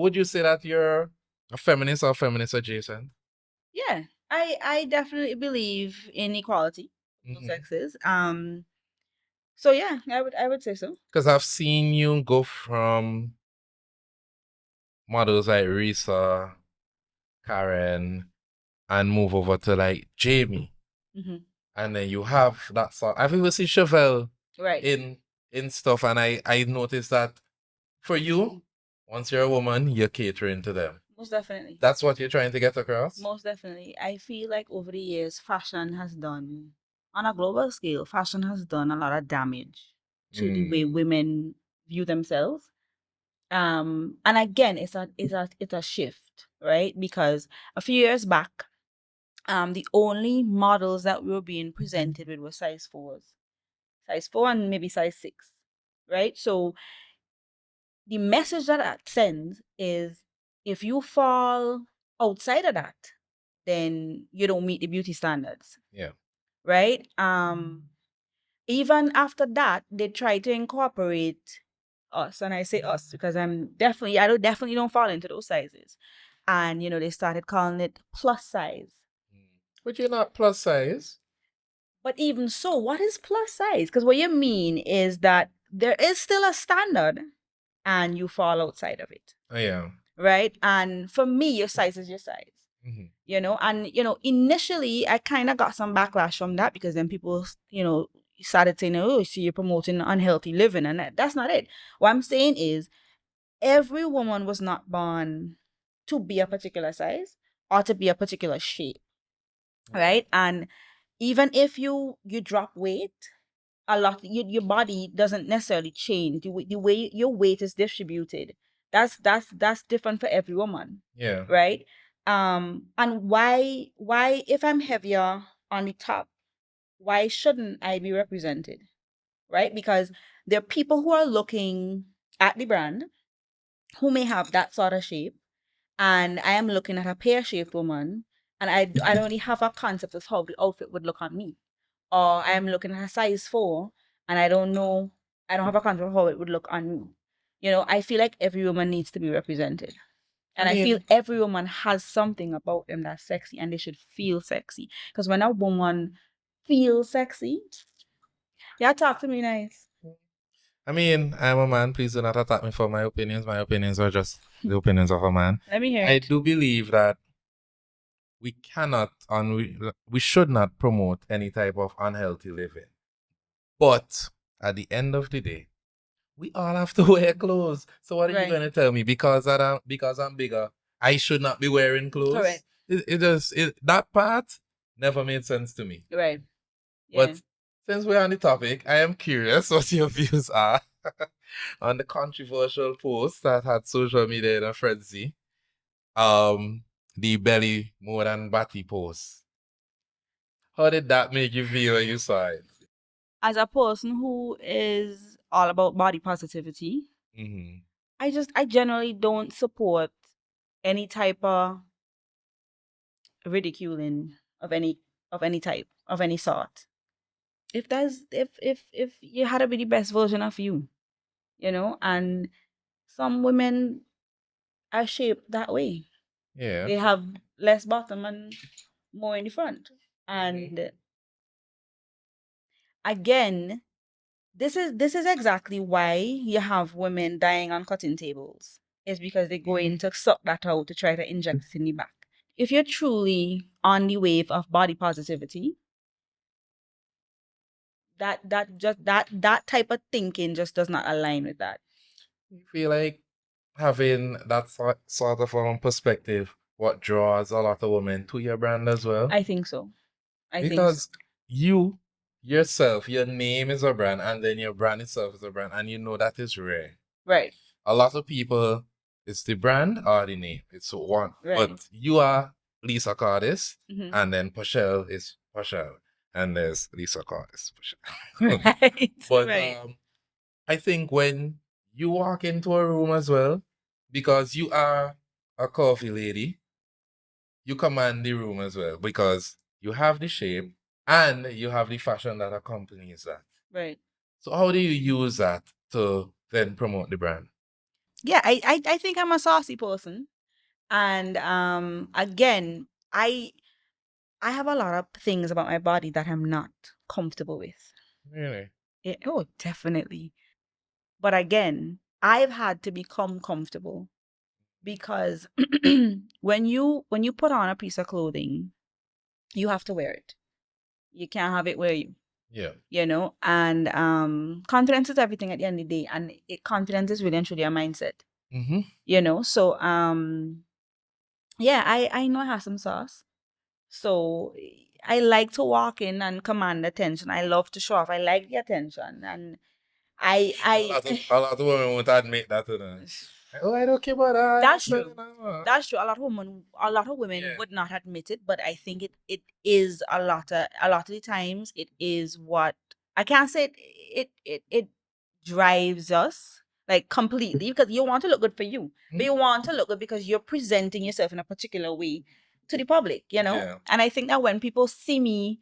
would you say that you're a feminist or feminist adjacent? Yeah, I definitely believe in equality of Mm-hmm. sexes. So yeah, I would say so. Because I've seen you go from models like Risa, Karen, and move over to like Jamie. Hmm. And then you have that sort. I've even seen Chevelle Right. in stuff, and I noticed that for you, once you're a woman, you're catering to them. Most definitely. That's what you're trying to get across? Most definitely. I feel like over the years, fashion has done, on a global scale, fashion has done a lot of damage to the way Mm. women view themselves. And again, it's a shift, right? Because a few years back, the only models that we were being presented with were size four and maybe size six, right? So the message that that sends is if you fall outside of that, then you don't meet the beauty standards, Yeah. right? Even after that, they try to incorporate us, and I say us because I don't fall into those sizes. And they started calling it plus size. But you're not plus size. But even so, what is plus size? Because what you mean is that there is still a standard and you fall outside of it, Oh, yeah. right? And for me, your size is your size. Mm-hmm. And initially I kind of got some backlash from that because then people, started saying, oh, so you're promoting unhealthy living, and that's not it. What I'm saying is every woman was not born to be a particular size or to be a particular shape, right? And even if you drop weight a lot, your body doesn't necessarily change. The way your weight is distributed, that's different for every woman, Yeah. right? And why if I'm heavier on the top, why shouldn't I be represented, right? Because there are people who are looking at the brand who may have that sort of shape, and I am looking at a pear-shaped woman, and I don't really have a concept of how the outfit would look on me. Or I am looking at a size 4, and I don't have a concept of how it would look on me. I feel like every woman needs to be represented. I And I feel mean, every woman has something about them that's sexy, and they should feel sexy. Because when a woman feels sexy, yeah, talk to me nice. I'm a man. Please do not attack me for my opinions. My opinions are just the opinions of a man. Let me hear I it. do believe that we cannot and we should not promote any type of unhealthy living. But at the end of the day, we all have to wear clothes. So what are you Right. gonna tell me? Because I'm bigger, I should not be wearing clothes? Correct. That part never made sense to me. Right. Yeah. But since we're on the topic, I am curious what your views are on the controversial post that had social media in a frenzy. Um, the belly more than body post. How did that make you feel when you saw it? As a person who is all about body positivity, Mm-hmm. I generally don't support any type of ridiculing of any type, of any sort. If you had to be the best version of you, and some women are shaped that way. Yeah. They have less bottom and more in the front. And again, this is exactly why you have women dying on cutting tables. It's because they go in to suck that out to try to inject it in the back. If you're truly on the wave of body positivity, that type of thinking just does not align with that. You feel like having that sort of perspective, what draws a lot of women to your brand as well? I think so. I think so. Because you yourself, your name is a brand, and then your brand itself is a brand, and you know that is rare. Right. A lot of people, it's the brand or the name. It's one. Right. But you are Lisa Cordice, Hmm. and then Pashelle is Pashelle, and there's Lisa Cordice, Pashelle. Right. But Right. I think when you walk into a room as well, because you are a coffee lady, you command the room as well because you have the shape and you have the fashion that accompanies that. Right. So how do you use that to then promote the brand? yeah, I think I'm a saucy person. And again, I have a lot of things about my body that I'm not comfortable with. Really? Yeah, oh, definitely. But again, I've had to become comfortable because when you put on a piece of clothing, you have to wear it. You can't have it wear you. Yeah. And confidence is everything at the end of the day, and confidence is really and truly a mindset. So yeah, I know I have some sauce. So I like to walk in and command attention. I love to show off. I like the attention, and A lot of women won't admit that to them. Oh, I don't care about that. That's true. That's true. A lot of women Yeah. would not admit it, but I think it is a lot of the times it is what I can't say it drives us like completely, because you want to look good for you, but you want to look good because you're presenting yourself in a particular way to the public. Yeah. And I think that when people see me,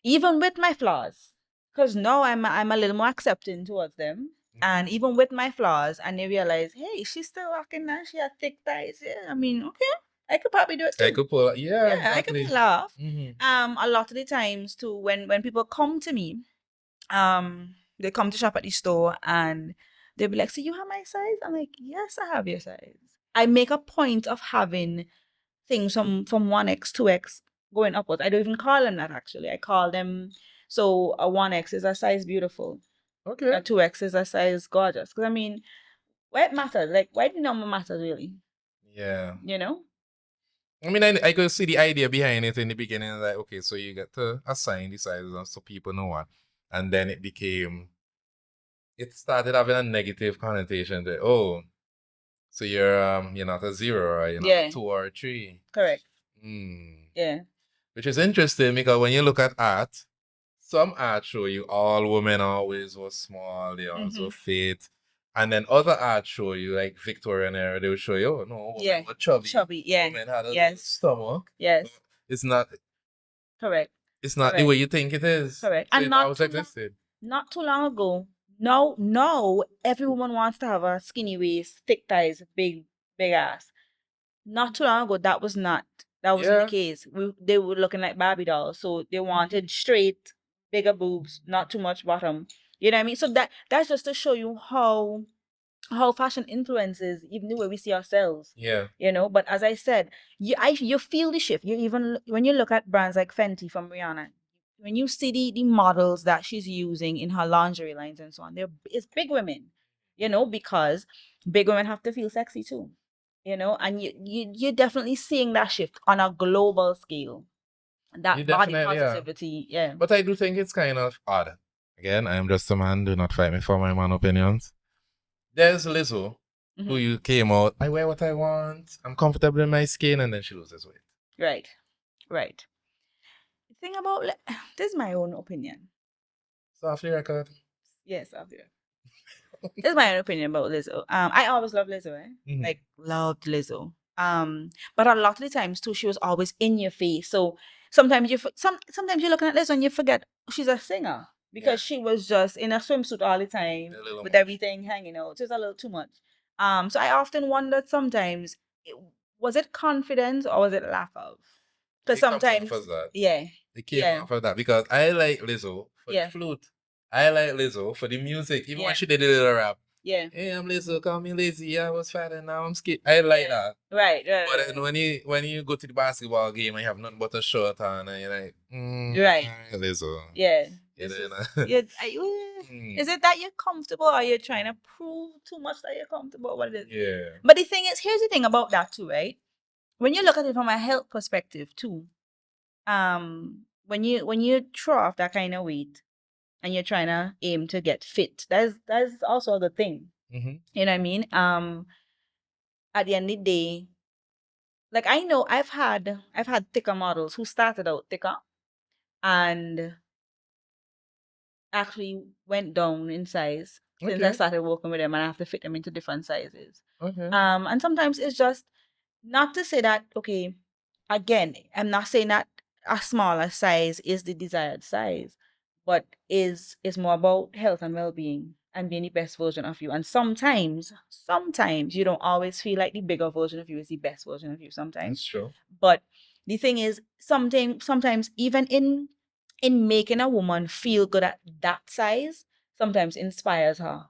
even with my flaws, because now I'm a little more accepting towards them. And even with my flaws, and they realize, hey, she's still rocking that. She has thick thighs. Yeah, I mean, okay, I could probably do it too. I could pull. Yeah, Yeah, I could exactly. pull off. Mm-hmm. A lot of the times too, when people come to me, they come to shop at the store and they'll be like, "So you have my size?" I'm like, "Yes, I have your size." I make a point of having things from 1X, 2X going upwards. I don't even call them that actually. I call them, so a 1X is a size beautiful. Okay. A 2X is a size gorgeous. Because I mean, why it matters? Like, why the number matters really? Yeah. I mean, I could see the idea behind it in the beginning. Like, okay, so you get to assign the sizes so people know what. And then it started having a negative connotation that, oh, so you're not a 0 or you're not a 2 or a 3. Correct. Mm. Yeah. Which is interesting because when you look at art, some art show you all women always were small, they also fit. And then other art show you, like Victorian era, they will show you, oh no, women were chubby. Chubby, yeah. Women had a Yes. stomach. Yes. It's not Correct. it's not the way you think it is. Correct. So And it always existed. not too long ago, no, every woman wants to have a skinny waist, thick thighs, big ass. Not too long ago, that wasn't the case. They were looking like Barbie dolls, so they wanted straight, bigger boobs, not too much bottom. You know what I mean? So that's just to show you how fashion influences even the way we see ourselves. Yeah. But as I said, you feel the shift. You even when you look at brands like Fenty from Rihanna, when you see the models that she's using in her lingerie lines and so on, it's big women. Because big women have to feel sexy too. And you're definitely seeing that shift on a global scale. That body positivity, yeah. But I do think it's kind of odd. Again, I am just a man. Do not fight me for my man opinions. There's Lizzo, who you came out, I wear what I want, I'm comfortable in my skin, and then she loses weight. Right. The thing about this is my own opinion. So off the record. Yes, off the record. This is my own opinion about Lizzo. I always loved Lizzo, like loved Lizzo. But a lot of the times too, she was always in your face. So sometimes sometimes you're looking at Lizzo and you forget she's a singer because she was just in a swimsuit all the time with everything hanging out. Just a little too much. So I often wondered sometimes, was it confidence or was it lack of? Because sometimes, it came off of that because I like Lizzo for the flute. I like Lizzo for the music. Even when she did a little rap. Yeah. Hey, I'm Lizzo, call me lazy. I was fat and now I'm skinny. I like that. Right. But then when you go to the basketball game and you have nothing but a shirt on and you're like, right, Lizzo. Yeah. Is it that you're comfortable or you're trying to prove too much that you're comfortable? What it is? Yeah. But the thing is, here's the thing about that too, right? When you look at it from a health perspective too, when you throw off that kind of weight and you're trying to aim to get fit, that's also a good thing. You know what I mean? At the end of the day, like I know I've had thicker models who started out thicker and actually went down in size since I started working with them, and I have to fit them into different sizes. And sometimes it's just not to say that, okay, again, I'm not saying that a smaller size is the desired size, but is more about health and well-being and being the best version of you. And sometimes you don't always feel like the bigger version of you is the best version of you sometimes. That's true. But the thing is, sometimes even in making a woman feel good at that size, sometimes inspires her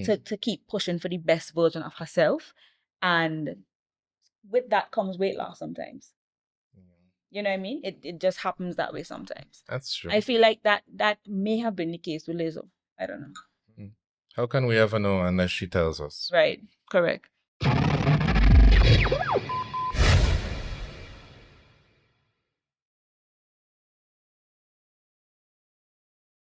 to keep pushing for the best version of herself. And with that comes weight loss sometimes. You know what I mean? It just happens that way sometimes. That's true. I feel like that may have been the case with Lizzo. I don't know. How can we ever know unless she tells us? Right. Correct.